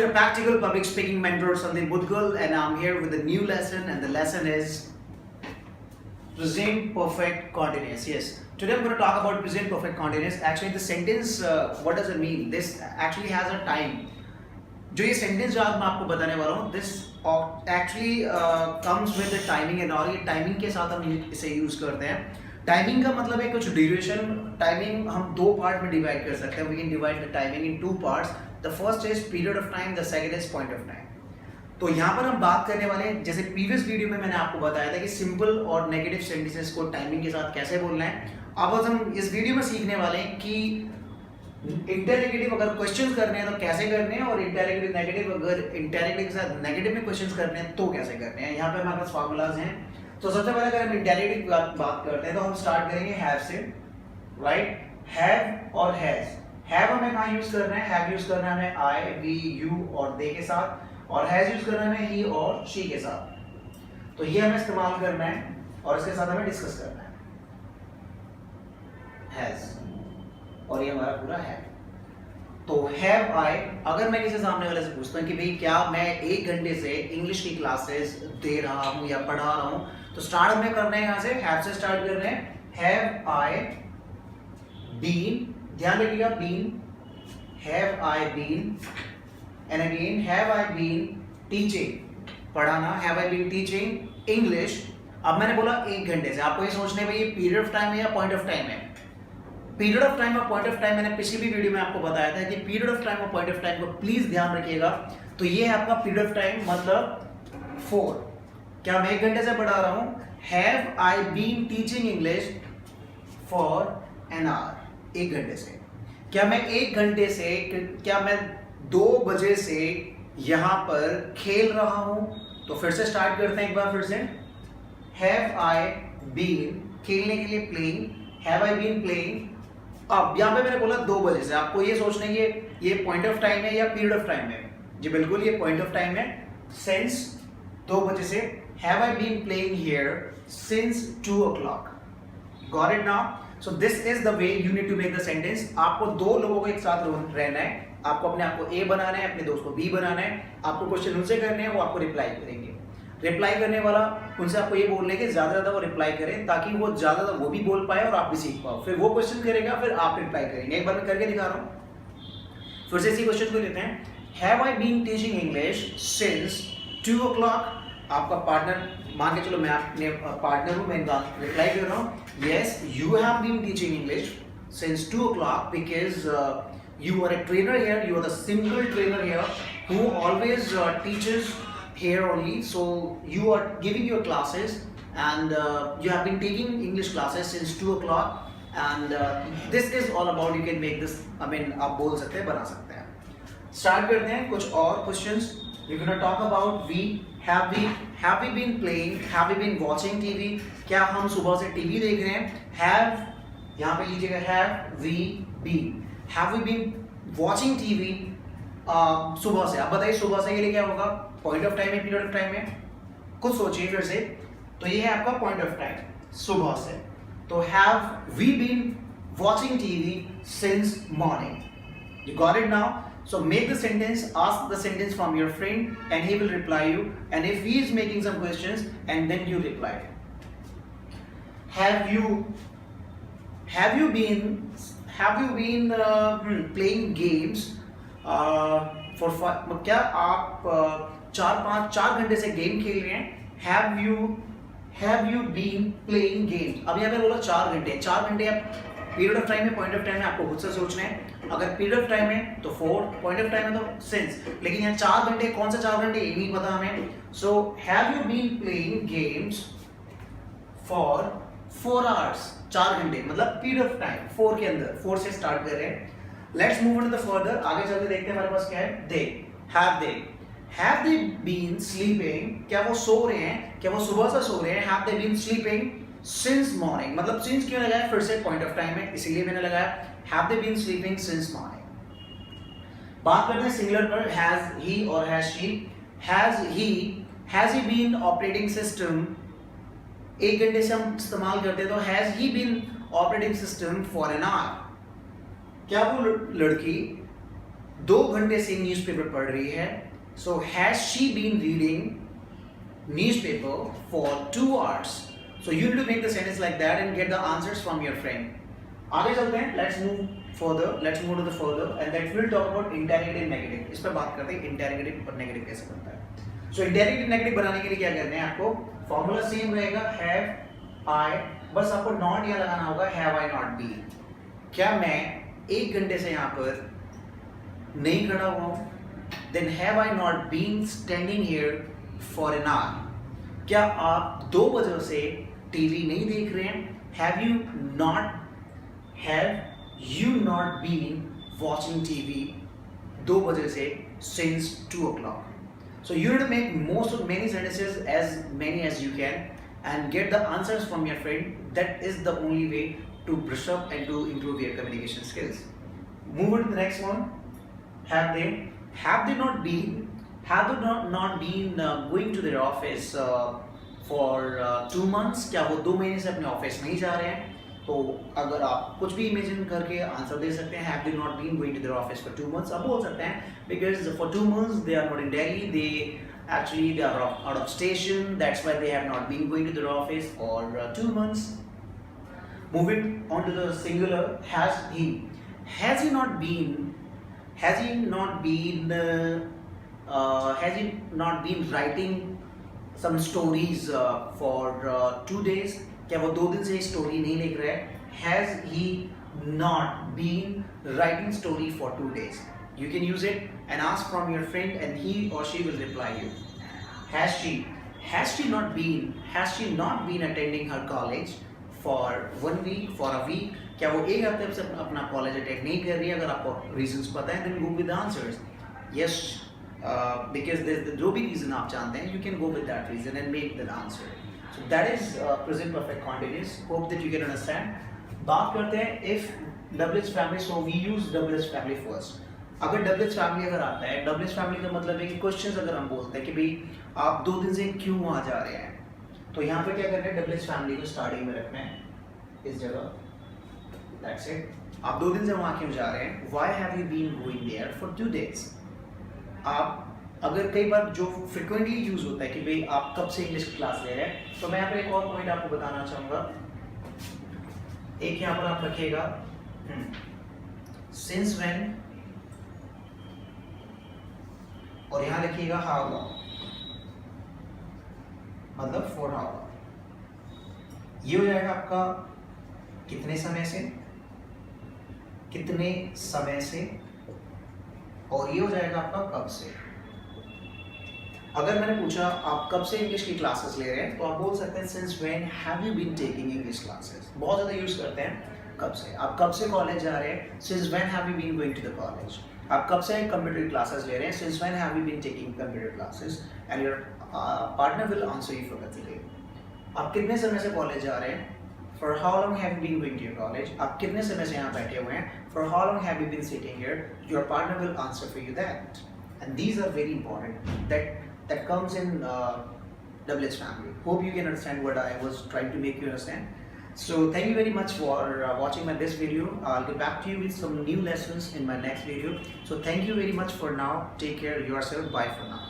your practical public speaking mentor Sandeep Budgal, and I'm here with a new lesson, and the lesson is present perfect continuous. Yes, today I'm going to talk about present perfect continuous. Actually, the sentence, what does it mean? This actually has a time. जो ये sentence जो आज मैं आपको बताने वाला हूँ, this actually comes with the timing and all. ये टाइमिंग के साथ हम इसे यूज करते हैं. टाइमिंग का मतलब है कुछ ड्यूरेशन. टाइमिंग हम दो पार्ट में डिवाइड कर सकते हैं. We can divide the timing in two parts. The first is period of time, the second is point of time. तो यहाँ पर हम बात करने वाले हैं, जैसे प्रीवियस वीडियो में मैंने आपको बताया था कि सिंपल और नेगेटिव सेंटेंसेस को टाइमिंग के साथ कैसे बोलना है. अब हम इस वीडियो में सीखने वाले हैं कि इंटरनेगेटिव अगर क्वेश्चंस करने हैं तो कैसे करने हैं, और इंटरनेगेटिव नेगेटिव अगर इंटरनेगेटिव के साथ नेगेटिव में क्वेश्चंस करने हैं तो कैसे करने हैं. यहाँ पे हमारे पास फार्मूलाज हैं. तो सबसे पहले अगर हम इंटरनेगेटिव की बात करते हैं तो हम स्टार्ट करेंगे हैव से. राइट, हैव और हैज. हैव हमें कहाँ यूज करना है? हैव यूज करना है हमें आई, वी, यू और दे के साथ, और हैज यूज करना है हमें ही और शी के साथ. तो ये हमें इस्तेमाल करना है और इसके साथ हमें डिस्कस करना है. हैज और ये हमारा पूरा है. तो हैव आई, अगर मैं किसी सामने वाले से पूछता हूँ कि भाई क्या मैं 1 घंटे से इंग्लिश की क्लासेस दे रहा हूँ या पढ़ा रहा हूँ, तो स्टार्ट हमें करना है यहाँ से हैव से स्टार्ट कर रहे हैं. हैव आई बीन, ध्यान रखिएगा been. Have I been and again have I been teaching, पढ़ाना. Have I been teaching English. अब मैंने बोला 1 घंटे से. आपको ये सोचना है भाई ये पीरियड ऑफ टाइम है या पॉइंट ऑफ टाइम है. पीरियड ऑफ टाइम और पॉइंट ऑफ टाइम मैंने पिछली भी वीडियो में आपको बताया था कि पीरियड ऑफ टाइम और पॉइंट ऑफ टाइम को प्लीज ध्यान रखिएगा. तो ये है आपका पीरियड ऑफ टाइम, मतलब 4. क्या मैं 1 घंटे से पढ़ा रहा हूं? Have I been teaching English for an hour, 1 घंटे से. क्या मैं 1 घंटे से, क्या मैं 2 बजे से यहां पर खेल रहा हूं? तो फिर से स्टार्ट करते हैं एक बार फिर से. हैव आई बीन, खेलने के लिए playing. Have I been playing. अब यहाँ पे मैंने बोला 2 बजे से. आपको ये सोचना है ये पॉइंट ऑफ टाइम है या पीरियड ऑफ टाइम है. जी बिल्कुल ये पॉइंट ऑफ टाइम है. सिंस 2 बजे से. Have I been playing here since 2 o'clock. Got it now? So this is the way you need to make the sentence. आपको 2 लोगों को एक साथ रहना है. आपको अपने आप को ए बनाना है, अपने दोस्त को बी बनाना है. आपको क्वेश्चन उनसे करने हैं, वो आपको रिप्लाई करेंगे. रिप्लाई करने वाला उनसे आपको ये बोलने के ज्यादा वो रिप्लाई करें, ताकि वो ज्यादा वो भी बोल पाए और आप भी सीख पाओ. फिर वो क्वेश्चन करेगा, फिर आप रिप्लाई करेंगे. एक बार मैं करके दिखा रहा हूं. फिर से इसी क्वेश्चन को लेते हैं. Have I been teaching English since 2 o'clock. आपका पार्टनर, मान के चलो मैं अपने पार्टनर हूं, मैं रिप्लाई कर रहा हूं. Yes you have been teaching English since 2 o'clock because you are a trainer here, you are the single trainer here who always teaches here only. So you are giving your classes and you have been taking English classes since 2 o'clock, and this is all about, you can make this, I mean आप बोल सकते हैं, बना सकते हैं. Start करते हैं कुछ और questions. we're going to talk about have we been playing, have we been watching TV. क्या हम सुबह से टीवी देख रहे हैं? have यहाँ पे लीजिएगा have we been. Have we been watching TV सुबह से. आप बताइए सुबह से के लिए क्या होगा? पॉइंट ऑफ टाइम है, पीरियड ऑफ टाइम है? कुछ सोचिए फिर से. तो ये है आपका पॉइंट ऑफ टाइम सुबह से. तो have we been watching TV since morning. You got it now? So make the sentence, ask the sentence from your friend and he will reply you, and if he is making some questions and then you reply. Have you been playing games for क्या आप 4 घंटे से game खेल रहे हैं? Have you been playing games. अब यहाँ पे बोला 4 घंटे. 4 घंटे आप पीरियड ऑफ टाइम है, पॉइंट ऑफ टाइम है, आपको खुद से सोचना है. अगर पीरियड ऑफ टाइम है तो 4, पॉइंट ऑफ टाइम है तो सिंस. लेकिन यहाँ 4 घंटे, कौन सा 4 घंटे ये नहीं पता हमें. So have you been playing games for 4 hours. 4 घंटे मतलब पीरियड ऑफ टाइम 4 के अंदर. 4 से स्टार्ट कर रहे हैं. Let's move on to the further. आगे चलते देखते हैं हमारे पास क्या है. Have they been sleeping. क्या वो सो रहे हैं? क्या वो सुबह से सो रहे हैं? Have they been sleeping since morning. मतलब सिंस क्यों लगाया? फिर से पॉइंट ऑफ टाइम है इसीलिए मैंने लगाया. Have they been sleeping since morning. बात करते हैं सिंगुलर पर. हैज ही और has she. Has he been operating system. 1 घंटे से हम इस्तेमाल करते हैं तो has he been operating system for an hour. क्या वो लड़की 2 घंटे से न्यूज़पेपर पढ़ रही है. So has she been reading newspaper for 2 hours? So you need to make the sentence like that and get the answers from your friend. आगे चलते हैं. Let's move further. Let's move to the further and that we'll talk about interrogative negative. इस पर बात करते हैं interrogative और negative कैसे बनता है. So interrogative negative बनाने के लिए क्या करना है आपको? फॉर्मूला सेम रहेगा have I, बस आपको not यहाँ लगाना होगा have I not been. क्या मैं 1 घंटे से यहाँ पर नहीं खड़ा हुआ हूँ? Then have I not been standing here for an hour? क्या आप 2 बजे से टीवी नहीं देख रहे हैं? Have you not been watching TV 2 बजे से since 2 o'clock? So you have to make many sentences, as many as you can, and get the answers from your friend. That is the only way to brush up and to improve your communication skills. Move on to the next one. Have they not been going to their office for 2 months? क्या वो 2 महीने से अपने office नहीं जा रहे हैं? तो अगर आप कुछ भी इमेजिन करके आंसर दे सकते हैं. Have they not been going to their office for 2 months? आप बोल सकते हैं because for 2 months they are not in Delhi. They are out of station. That's why they have not been going to their office for 2 months. Moving on to the singular, has he not been writing some stories for 2 days? क्या वो 2 दिन से story नहीं लिख रहा है? Has he not been writing story for 2 days? You can use it and ask from your friend and he or she will reply you. Has she not been attending her college for 1 week, for a week? क्या वो 1 हफ्ते से अपना college attend नहीं कर रही है? अगर आपको रीजंस पता है then go with the answers. Yes, because जो भी रीजन आप जानते हैं you can go with that reason and make the answer. So that is present perfect continuous. Hope that you can understand. बात करते हैं if double-H family. So we use double-H family first. अगर double-H family अगर आता है, double-H family का मतलब है कि क्वेश्चंस अगर हम बोलते हैं कि भाई आप 2 दिन से क्यों वहाँ जा रहे हैं, तो यहाँ पे क्या करना है? double-H family को स्टार्टिंग में रखना है इस जगह. That's it. आप 2 दिन से वहाँ क्यों जा रहे हैं? Why have you been going there for 2 days? आप अगर कई बार जो फ्रिक्वेंटली यूज होता है कि भाई आप कब से इंग्लिश क्लास ले रहे हैं, तो मैं यहाँ पे एक और पॉइंट आपको बताना चाहूँगा. एक यहाँ पर आप रखिएगा since when और यहाँ लिखिएगा how long, मतलब for how long. ये हो जाएगा आपका कितने समय से, और ये हो जाएगा आपका कब से. अगर मैंने पूछा आप कब से इंग्लिश की क्लासेस ले रहे हैं, तो आप बोल सकते हैं since when have you been taking English classes. बहुत ज़्यादा यूज करते हैं कब से. आप कब से कॉलेज जा रहे हैं? since when have you been going to the college. आप कब से कंप्यूटर क्लासेस ले रहे हैं? since when have you been taking computer classes. and your partner will answer you for that today. आप कितने समय से कॉलेज जा रहे हैं? for how long have you been going to your college. आप कितने समय से यहाँ बैठे हुए हैं? for how long have you been sitting here. your partner will answer for you that. and these are very important that comes in double-H family. Hope you can understand what I was trying to make you understand. So thank you very much for watching this video. I'll get back to you with some new lessons in my next video. So thank you very much for now. Take care of yourself. Bye for now.